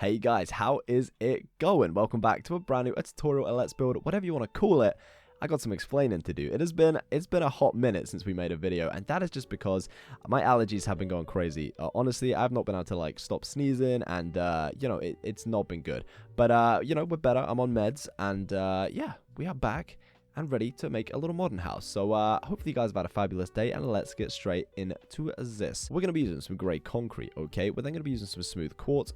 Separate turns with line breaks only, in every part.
Hey guys, how is it going? Welcome back to a brand new tutorial, a let's build, whatever you want to call it. I got some explaining to do. It's been a hot minute since we made a video, and that is just because my allergies have been going crazy. Honestly, I've not been able to stop sneezing, and it's not been good. But we're better. I'm on meds, and yeah, we are back and ready to make a little modern house. So hopefully you guys have had a fabulous day, and let's get straight into this. We're going to be using some grey concrete, okay? We're then going to be using some smooth quartz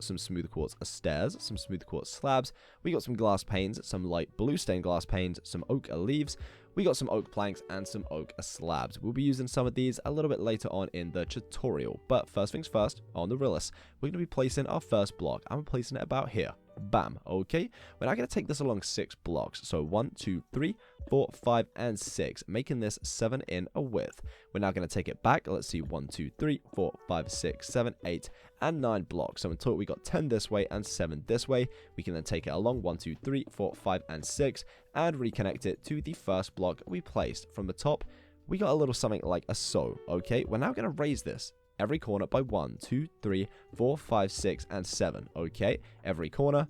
stairs, some smooth quartz slabs. We got some glass panes, some light blue stained glass panes, some oak leaves. We got some oak planks and some oak slabs. We'll be using some of these a little bit later on in the tutorial. But first things first, on the realist, we're going to be placing our first block. I'm placing it about here. Bam. Okay. We're now going to take this along 6 blocks. So 1, 2, 3, 4, 5, and 6, making this 7 in a width. We're now going to take it back. Let's see. 1, 2, 3, 4, 5, 6, 7, 8, and 9 blocks. So in total, we got 10 this way and 7 this way. We can then take it along 1, 2, 3, 4, 5, and 6, and reconnect it to the first block we placed. From the top, we got a little something like a so. Okay. We're now going to raise this every corner by 1, 2, 3, 4, 5, 6, and 7. Okay, every corner,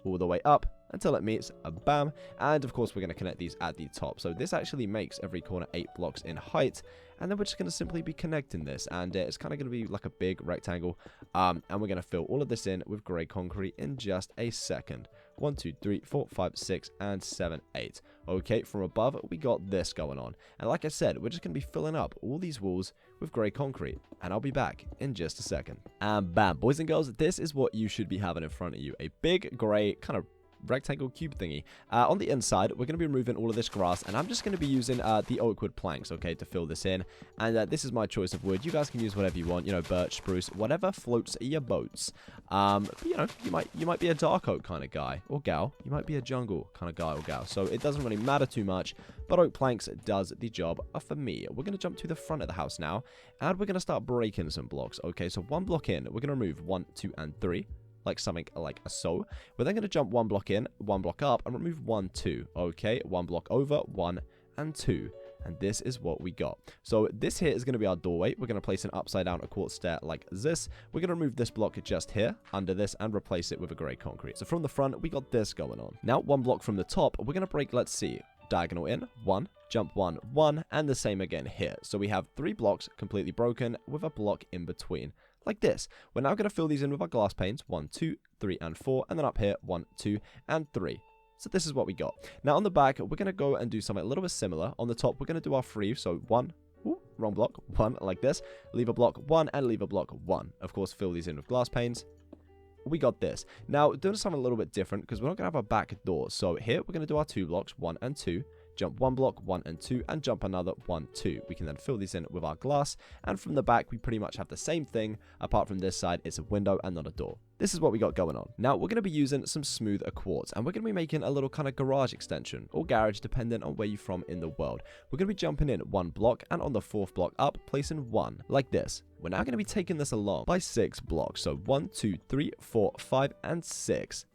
all the way up until it meets a bam. And of course, we're going to connect these at the top. So this actually makes every corner 8 blocks in height. And then we're just going to simply be connecting this. And it's kind of going to be like a big rectangle. And we're going to fill all of this in with grey concrete in just a second. 1, 2, 3, 4, 5, 6, and 7, 8. Okay, from above, we got this going on. And like I said, we're just going to be filling up all these walls with grey concrete. And I'll be back in just a second. And bam, boys and girls, this is what you should be having in front of you. A big grey kind of rectangle cube thingy. On the inside, we're going to be removing all of this grass, and I'm just going to be using the oak wood planks, okay, to fill this in. And this is my choice of wood. You guys can use whatever you want, birch, spruce, whatever floats your boats. But, you might be a dark oak kind of guy or gal. You might be a jungle kind of guy or gal. So it doesn't really matter too much, but oak planks does the job for me. We're going to jump to the front of the house now, and we're going to start breaking some blocks. Okay, so 1 block in, we're going to remove 1, 2, and 3. Like something like a so. We're then going to jump 1 block in, 1 block up, and remove 1, 2. Okay, 1 block over, 1, and 2. And this is what we got. So this here is going to be our doorway. We're going to place an upside down quartz stair like this. We're going to remove this block just here, under this, and replace it with a grey concrete. So from the front, we got this going on. Now, 1 block from the top, we're going to break, let's see, diagonal in, 1, jump 1, 1, and the same again here. So we have 3 blocks completely broken with a block in between. Like this. We're now going to fill these in with our glass panes. 1, 2, 3, and 4. And then up here, 1, 2, and 3. So this is what we got. Now on the back, we're going to go and do something a little bit similar. On the top, we're going to do our 3. So 1, ooh, wrong block, 1, like this. Leave a block 1, and leave a block 1. Of course, fill these in with glass panes. We got this. Now, doing something a little bit different, because we're not going to have a back door. So here, we're going to do our 2 blocks, 1 and 2. Jump 1 block, 1 and 2, and jump another 1, 2. We can then fill these in with our glass, and from the back, we pretty much have the same thing, apart from this side, it's a window and not a door. This is what we got going on. Now, we're going to be using some smooth quartz, and we're going to be making a little kind of garage extension, or garage, depending on where you're from in the world. We're going to be jumping in 1 block, and on the 4th block up, placing 1, like this. We're now going to be taking this along by 6 blocks, so 1, 2, 3, 4, 5, and 6.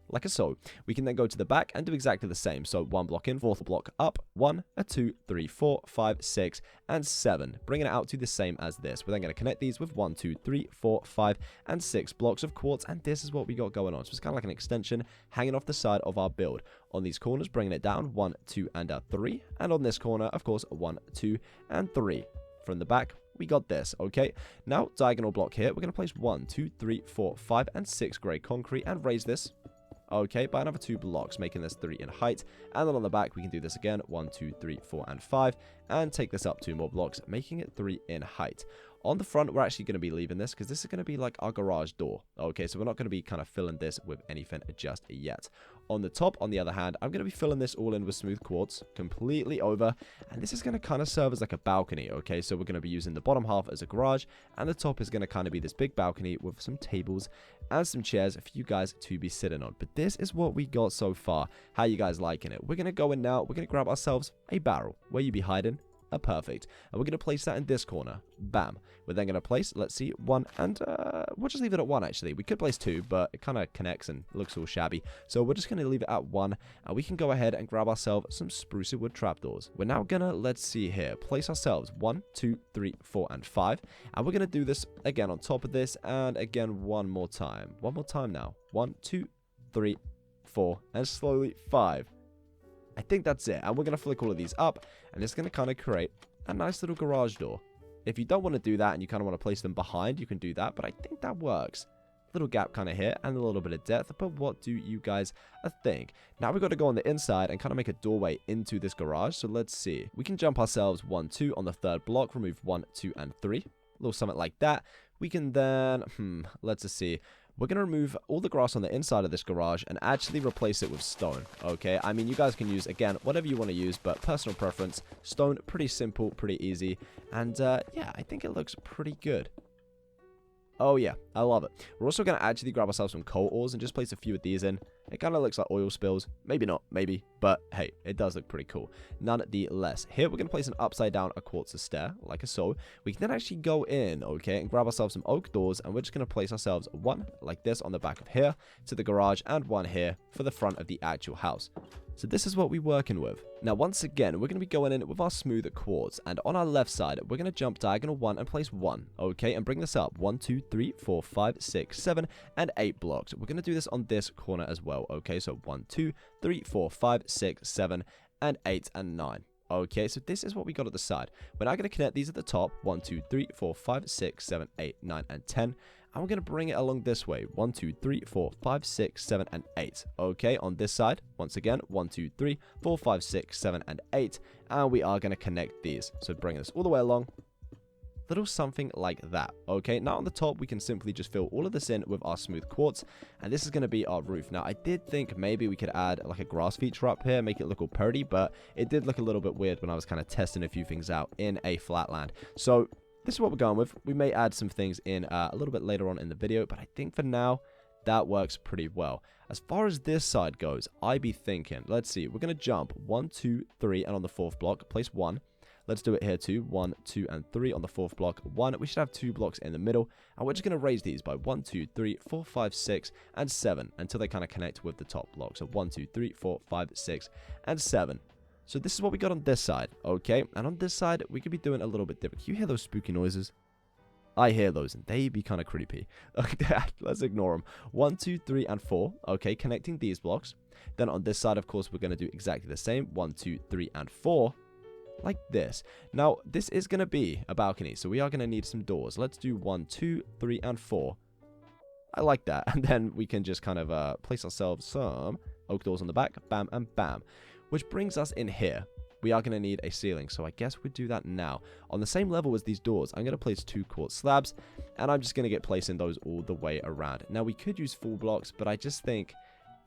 Like a so. We can then go to the back and do exactly the same. So 1 block in, 4th block up, 1, 2, 3, 4, 5, 6, and 7. Bringing it out to the same as this. We're then going to connect these with 1, 2, 3, 4, 5, and 6 blocks of quartz. And this is what we got going on. So it's kind of like an extension hanging off the side of our build. On these corners, bringing it down 1, 2, and 3. And on this corner, of course, 1, 2, and 3. From the back, we got this, okay? Now, diagonal block here. We're going to place 1, 2, 3, 4, 5, and 6 grey concrete and raise this. Okay, by another 2 blocks, making this 3 in height. And then on the back, we can do this again. 1, 2, 3, 4, and 5. And take this up 2 more blocks, making it 3 in height. On the front, we're actually going to be leaving this because this is going to be like our garage door. Okay, so we're not going to be kind of filling this with anything just yet. On the top, on the other hand, I'm going to be filling this all in with smooth quartz completely over. And this is going to kind of serve as like a balcony. Okay, so we're going to be using the bottom half as a garage. And the top is going to kind of be this big balcony with some tables and some chairs for you guys to be sitting on. But this is what we got so far. How you guys liking it? We're going to go in now. We're going to grab ourselves a barrel. Where you be hiding? Perfect. And we're going to place that in this corner. Bam. We're then going to place, let's see, 1, and we'll just leave it at 1, actually. We could place 2, but it kind of connects and looks all shabby. So we're just going to leave it at 1, and we can go ahead and grab ourselves some spruce wood trapdoors. We're now going to, let's see here, place ourselves 1, 2, 3, 4, and 5. And we're going to do this again on top of this, and again one more time. One more time now. 1, 2, 3, 4, and slowly 5. I think that's it, and we're going to flick all of these up, and it's going to kind of create a nice little garage door. If you don't want to do that and you kind of want to place them behind, you can do that, but I think that works. Little gap kind of here and a little bit of depth, but what do you guys think? Now we've got to go on the inside and kind of make a doorway into this garage, so let's see. We can jump ourselves 1, 2 on the third block, remove 1, 2, and 3. A little something like that. We can then, let's just see. We're going to remove all the grass on the inside of this garage and actually replace it with stone, okay? I mean, you guys can use, again, whatever you want to use, but personal preference, stone, pretty simple, pretty easy, and yeah, I think it looks pretty good. Oh yeah, I love it. We're also going to actually grab ourselves some coal ores and just place a few of these in. It kind of looks like oil spills. Maybe not, maybe. But hey, it does look pretty cool. Nonetheless, here we're going to place an upside down a quartz stair, like so. We can then actually go in, okay, and grab ourselves some oak doors. And we're just going to place ourselves 1, like this, on the back of here to the garage. And 1 here for the front of the actual house. So this is what we're working with. Now, once again, we're going to be going in with our smooth quartz. And on our left side, we're going to jump diagonal 1 and place 1. Okay, and bring this up. 1, 2, 3, 4, 5, 6, 7, and 8 blocks. We're going to do this on this corner as well. Okay, so 1, 2, 3, 4, 5, 6, 7, and 8, and 9. Okay, so this is what we got at the side. We're now going to connect these at the top. 1, 2, 3, 4, 5, 6, 7, 8, 9, and 10. And we're going to bring it along this way. 1, 2, 3, 4, 5, 6, 7, and 8. Okay, on this side, once again, 1, 2, 3, 4, 5, 6, 7, and 8. And we are going to connect these. So bring this all the way along. Little something like that. Okay, now on the top, we can simply just fill all of this in with our smooth quartz. And this is going to be our roof. Now, I did think maybe we could add like a grass feature up here, make it look all pretty. But it did look a little bit weird when I was kind of testing a few things out in a flatland. So this is what we're going with. We may add some things in a little bit later on in the video, but I think for now, that works pretty well. As far as this side goes, I be thinking, let's see, we're going to jump 1, 2, 3, and on the 4th block, place 1. Let's do it here too. 1, 2, and 3 on the 4th block. 1, we should have 2 blocks in the middle, and we're just going to raise these by 1, 2, 3, 4, 5, 6, and 7 until they kind of connect with the top block. So 1, 2, 3, 4, 5, 6, and 7. So this is what we got on this side, okay? And on this side, we could be doing a little bit different. Can you hear those spooky noises? I hear those, and they be kind of creepy. Okay, let's ignore them. 1, 2, 3, and 4. Okay, connecting these blocks. Then on this side, of course, we're going to do exactly the same. 1, 2, 3, and 4. Like this. Now, this is going to be a balcony, so we are going to need some doors. Let's do 1, 2, 3, and 4. I like that. And then we can just kind of place ourselves some oak doors on the back. Bam and bam. Which brings us in here. We are going to need a ceiling, so I guess we'll do that now. On the same level as these doors, I'm going to place 2 quartz slabs, and I'm just going to get placing those all the way around. Now, we could use full blocks, but I just think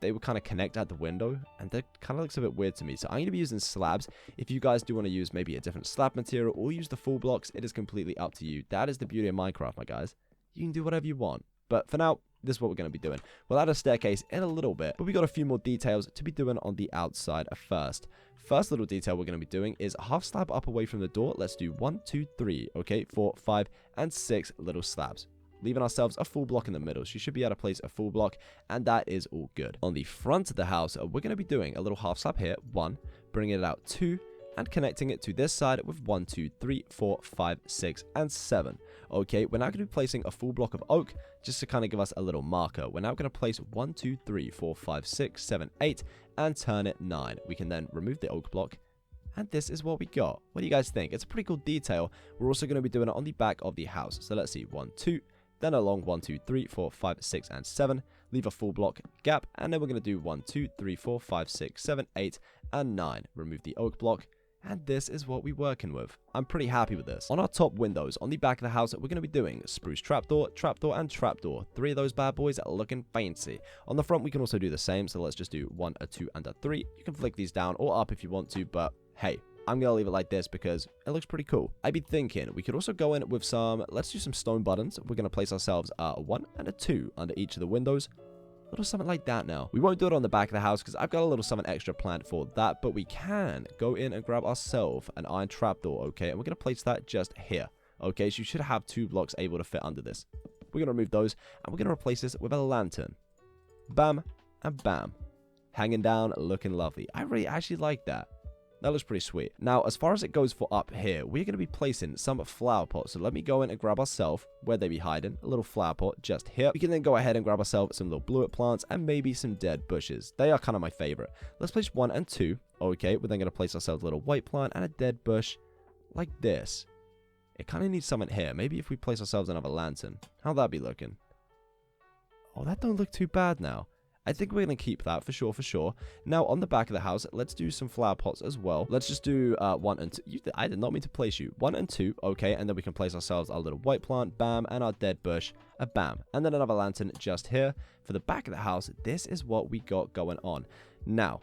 they would kind of connect at the window, and that kind of looks a bit weird to me. So I'm going to be using slabs. If you guys do want to use maybe a different slab material or use the full blocks, it is completely up to you. That is the beauty of Minecraft, my guys. You can do whatever you want. But for now, this is what we're going to be doing. We'll add a staircase in a little bit, but we got a few more details to be doing on the outside first. First little detail we're going to be doing is half slab up away from the door. Let's do 1, 2, 3, okay, 4, 5, and 6 little slabs, leaving ourselves a full block in the middle. So you should be able to place a full block, and that is all good. On the front of the house, we're going to be doing a little half slab here, 1, bringing it out 2, and connecting it to this side with 1, 2, 3, 4, 5, 6, and 7. Okay, we're now going to be placing a full block of oak just to kind of give us a little marker. We're now going to place 1, 2, 3, 4, 5, 6, 7, 8, and turn it 9. We can then remove the oak block, and this is what we got. What do you guys think? It's a pretty cool detail. We're also going to be doing it on the back of the house. So let's see, 1, 2, then along 1, 2, 3, 4, 5, 6, and 7. Leave a full block gap, and then we're going to do 1, 2, 3, 4, 5, 6, 7, 8, and 9. Remove the oak block. And this is what we're working with. I'm pretty happy with this. On our top windows, on the back of the house, we're going to be doing spruce trapdoor, and trapdoor. 3 of those bad boys are looking fancy. On the front, we can also do the same, so let's just do 1, a 2, and a 3. You can flick these down or up if you want to, but hey, I'm going to leave it like this because it looks pretty cool. I'd be thinking we could also go in with some, let's do some stone buttons. We're going to place ourselves a 1 and a 2 under each of the windows. little something like that now. We won't do it on the back of the house because I've got a little something extra planned for that, but we can go in and grab ourselves an iron trapdoor, okay? And we're going to place that just here, okay? So you should have 2 blocks able to fit under this. We're going to remove those, and we're going to replace this with a lantern. Bam, and bam. Hanging down, looking lovely. I really actually like that. That looks pretty sweet. Now, as far as it goes for up here, we're going to be placing some flower pots. So let me go in and grab ourselves, where they be hiding, a little flower pot just here. We can then go ahead and grab ourselves some little bluet plants and maybe some dead bushes. They are kind of my favorite. Let's place 1 and 2. Okay, we're then going to place ourselves a little white plant and a dead bush like this. It kind of needs something here. Maybe if we place ourselves another lantern. How'd that be looking? Oh, that don't look too bad now. I think we're going to keep that for sure, for sure. Now, on the back of the house, let's do some flower pots as well. Let's just do 1 and 2. I did not mean to place you. 1 and 2, okay, and then we can place ourselves our little white plant, bam, and our dead bush, a bam. And then another lantern just here. For the back of the house, this is what we got going on. Now,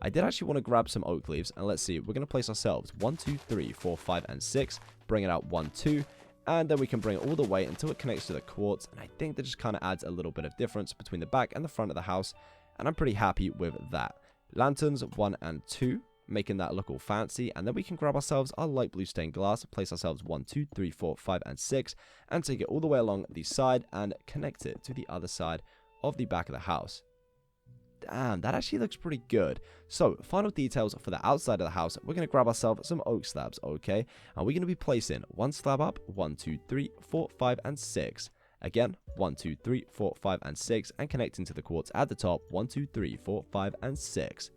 I did actually want to grab some oak leaves, and let's see. We're going to place ourselves 1, 2, 3, 4, 5, and 6. Bring it out 1, 2. And then we can bring it all the way until it connects to the quartz. And I think that just kind of adds a little bit of difference between the back and the front of the house. And I'm pretty happy with that. Lanterns 1 and 2, making that look all fancy. And then we can grab ourselves our light blue stained glass, place ourselves 1, 2, 3, 4, 5, and 6. And take it all the way along the side and connect it to the other side of the back of the house. Damn, that actually looks pretty good. So, final details for the outside of the house. We're going to grab ourselves some oak slabs, okay? And we're going to be placing 1 slab up, 1, 2, 3, 4, 5, and 6. Again, 1, 2, 3, 4, 5, and 6. And connecting to the quartz at the top, 1, 2, 3, 4, 5, and 6.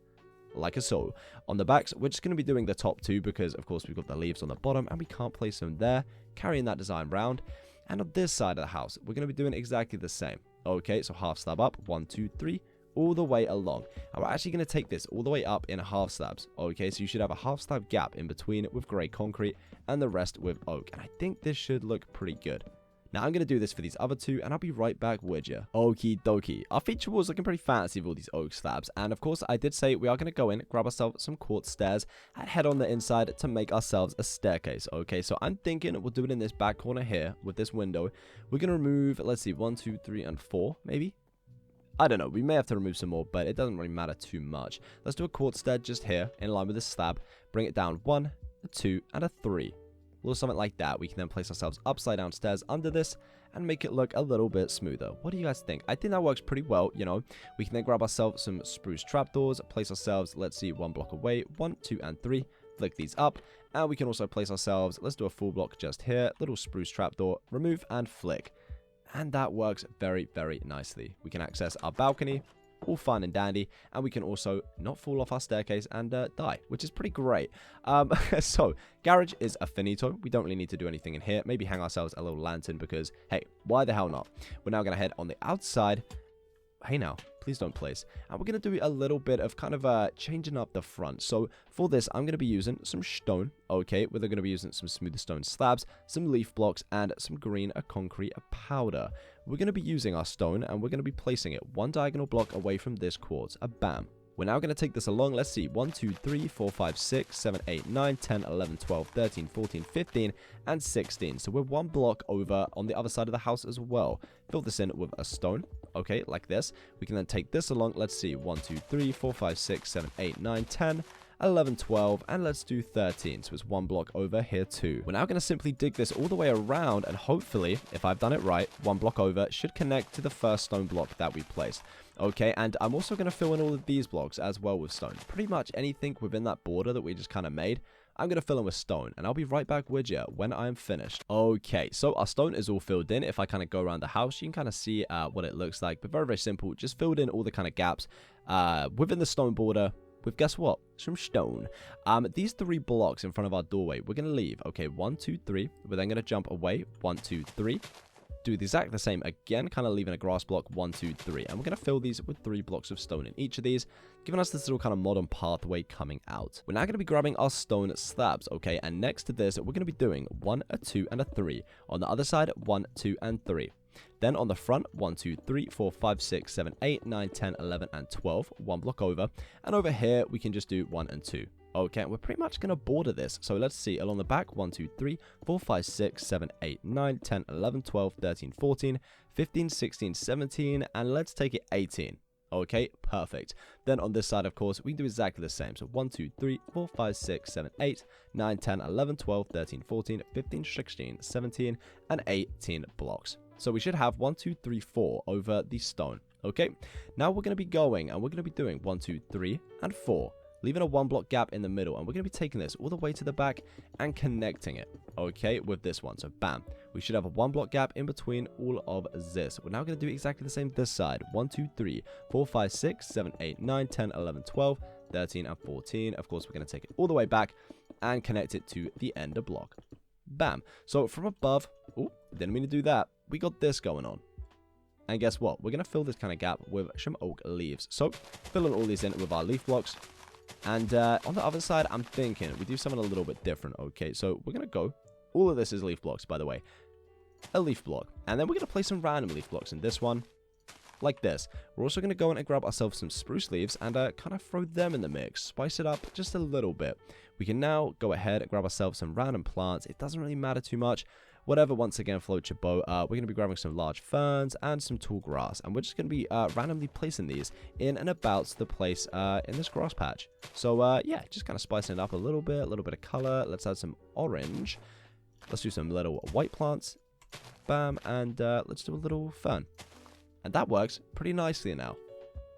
Like so. On the backs, we're just going to be doing the top 2 because, of course, we've got the leaves on the bottom and we can't place them there, carrying that design round. And on this side of the house, we're going to be doing exactly the same. Okay, so half slab up, 1, 2, 3, all the way along. And we're actually going to take this all the way up in half slabs. Okay, so you should have a half slab gap in between it with grey concrete and the rest with oak. And I think this should look pretty good. Now I'm going to do this for these other 2 and I'll be right back with you. Okie dokie. Our feature wall is looking pretty fancy with all these oak slabs. And of course I did say we are going to go in, grab ourselves some quartz stairs and head on the inside to make ourselves a staircase. Okay, so I'm thinking we'll do it in this back corner here with this window. We're going to remove, let's see, 1, 2, 3, and 4 maybe. I don't know, we may have to remove some more, but it doesn't really matter too much. Let's do a quartz stair just here, in line with this slab. Bring it down 1, a 2, and a 3. A little something like that. We can then place ourselves upside down stairs under this, and make it look a little bit smoother. What do you guys think? I think that works pretty well, you know. We can then grab ourselves some spruce trapdoors, place ourselves, let's see, 1 block away, 1, 2, and 3. Flick these up, and we can also place ourselves, let's do a full block just here, little spruce trapdoor, remove and flick. And that works very, very nicely. We can access our balcony, all fun and dandy, and we can also not fall off our staircase and die, which is pretty great. So, garage is a finito. We don't really need to do anything in here. Maybe hang ourselves a little lantern because, hey, why the hell not? We're now going to head on the outside. Hey now, please don't place. And we're going to do a little bit of kind of changing up the front. So for this, I'm going to be using some stone, okay? We're going to be using some smooth stone slabs, some leaf blocks, and some green concrete powder. We're going to be using our stone, and we're going to be placing it 1 diagonal block away from this quartz. A bam. We're now going to take this along. Let's see. 1, 2, 3, 4, 5, 6, 7, 8, 9, 10, 11, 12, 13, 14, 15, and 16. So we're 1 block over on the other side of the house as well. Fill this in with a stone. Okay, like this. We can then take this along. Let's see. 1, 2, 3, 4, 5, 6, 7, 8, 9, 10, 11, 12, and let's do 13. So it's 1 block over here too. We're now going to simply dig this all the way around, and hopefully, if I've done it right, 1 block over should connect to the first stone block that we placed. Okay, and I'm also going to fill in all of these blocks as well with stone. Pretty much anything within that border that we just kind of made, I'm going to fill in with stone, and I'll be right back with you when I'm finished. Okay, so our stone is all filled in. If I kind of go around the house, you can kind of see what it looks like, but very, very simple. Just filled in all the kind of gaps within the stone border with, guess what? Some stone. These 3 blocks in front of our doorway, we're going to leave. Okay, 1, 2, 3. We're then going to jump away. 1, 2, 3. Do the exact the same again, kind of leaving a grass block, 1, 2, 3. And we're going to fill these with 3 blocks of stone in each of these, giving us this little kind of modern pathway coming out. We're now going to be grabbing our stone slabs, okay? And next to this, we're going to be doing 1, a 2, and a 3. On the other side, 1, 2, and 3. Then on the front, 1, 2, 3, 4, 5, 6, 7, 8, 9, 10, 11, and 12. 1 block over. And over here, we can just do 1 and 2. Okay, we're pretty much going to border this. So let's see, along the back, 1, 2, 3, 4, 5, 6, 7, 8, 9, 10, 11, 12, 13, 14, 15, 16, 17, and let's take it 18. Okay, perfect. Then on this side, of course, we can do exactly the same. So 1, 2, 3, 4, 5, 6, 7, 8, 9, 10, 11, 12, 13, 14, 15, 16, 17, and 18 blocks. So we should have 1, 2, 3, 4 over the stone. Okay, now we're going to be going, and we're going to be doing 1, 2, 3, and 4. Leaving a 1 block gap in the middle, and we're going to be taking this all the way to the back and connecting it, okay, with this one. So bam, we should have a 1 block gap in between all of this. We're now going to do exactly the same this side. 1, 2, 3, 4, 5, 6, 7, 8, 9, 10, 11, 12, 13, and 14. Of course, we're going to take it all the way back and connect it to the ender block. Bam. So from above, oh, didn't mean to do that. We got this going on. And guess what? We're going to fill this kind of gap with some oak leaves. So filling all these in with our leaf blocks. And on the other side, I'm thinking we do something a little bit different. Okay, so we're going to go. All of this is leaf blocks, by the way. A leaf block. And then we're going to place some random leaf blocks in this one. Like this. We're also going to go in and grab ourselves some spruce leaves and kind of throw them in the mix. Spice it up just a little bit. We can now go ahead and grab ourselves some random plants. It doesn't really matter too much. Whatever, once again, floats your boat. We're going to be grabbing some large ferns and some tall grass. And we're just going to be randomly placing these in and about the place in this grass patch. So, yeah, just kind of spicing it up a little bit of color. Let's add some orange. Let's do some little white plants. Bam, and let's do a little fern. And that works pretty nicely now.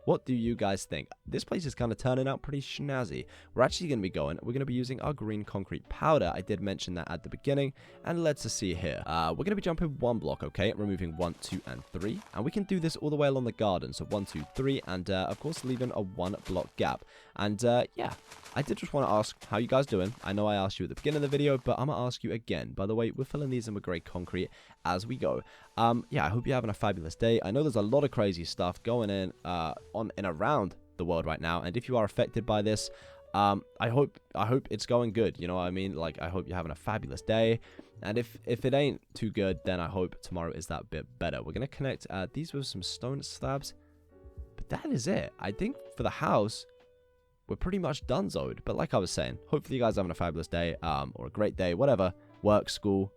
What do you guys think? This place is kind of turning out pretty snazzy. We're actually going to be using our green concrete powder. I did mention that at the beginning. And let's just see here. We're going to be jumping 1 block, okay? Removing 1, 2, and 3. And we can do this all the way along the garden. So 1, 2, 3, and of course leaving a 1 block gap. And yeah, I did just want to ask how you guys doing. I know I asked you at the beginning of the video, but I'm going to ask you again. By the way, we're filling these in with grey concrete as we go. Yeah, I hope you're having a fabulous day. I know there's a lot of crazy stuff going in on and around the world right now, and if you are affected by this, I hope it's going good. You know what I mean? Like, I hope you're having a fabulous day, and if it ain't too good, then I hope tomorrow is that bit better. We're gonna connect these with some stone slabs, but that is it. I think for the house, we're pretty much done-zoed. But like I was saying, hopefully you guys are having a fabulous day, or a great day, whatever, work, school.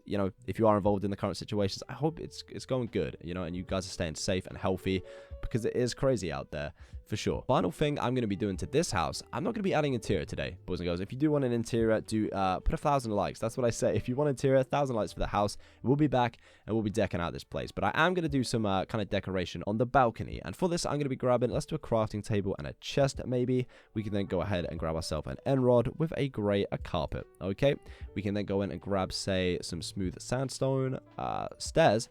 You know, if you are involved in the current situations, I hope it's going good, you know, and you guys are staying safe and healthy, because it is crazy out there, for sure. Final thing I'm going to be doing to this house, I'm not going to be adding interior today, boys and girls. If you do want an interior, do put 1,000 likes. That's what I say. If you want interior, 1,000 likes for the house. We'll be back, and we'll be decking out this place. But I am going to do some kind of decoration on the balcony, and for this, I'm going to be grabbing, let's do a crafting table and a chest, maybe. We can then go ahead and grab ourselves an end rod with a grey carpet, okay? We can then go in and grab, say, some smooth sandstone, stairs,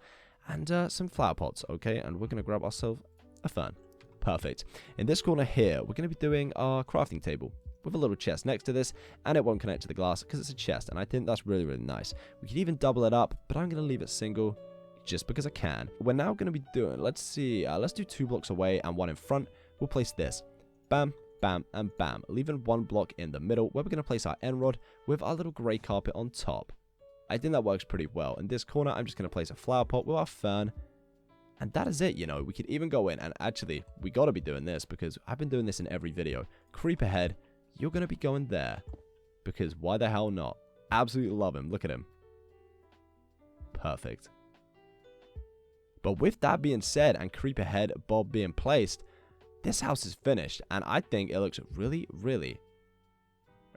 and some flower pots, okay? And we're going to grab ourselves a fern. Perfect. In this corner here, we're going to be doing our crafting table with a little chest next to this, and it won't connect to the glass because it's a chest, and I think that's really, really nice. We could even double it up, but I'm going to leave it single just because I can. We're now going to be doing, let's see, let's do 2 blocks away and 1 in front. We'll place this. Bam, bam, and bam, leaving 1 block in the middle where we're going to place our end rod with our little grey carpet on top. I think that works pretty well. In this corner, I'm just going to place a flower pot with our fern. And that is it, you know. We could even go in, and actually, we got to be doing this because I've been doing this in every video. Creep ahead, you're going to be going there. Because why the hell not? Absolutely love him. Look at him. Perfect. But with that being said, and creep ahead, Bob being placed, this house is finished. And I think it looks really, really,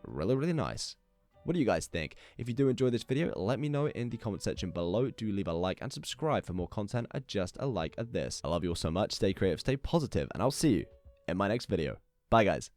really, really nice. What do you guys think? If you do enjoy this video, let me know in the comment section below. Do leave a like and subscribe for more content at just a like at this. I love you all so much. Stay creative, stay positive, and I'll see you in my next video. Bye, guys.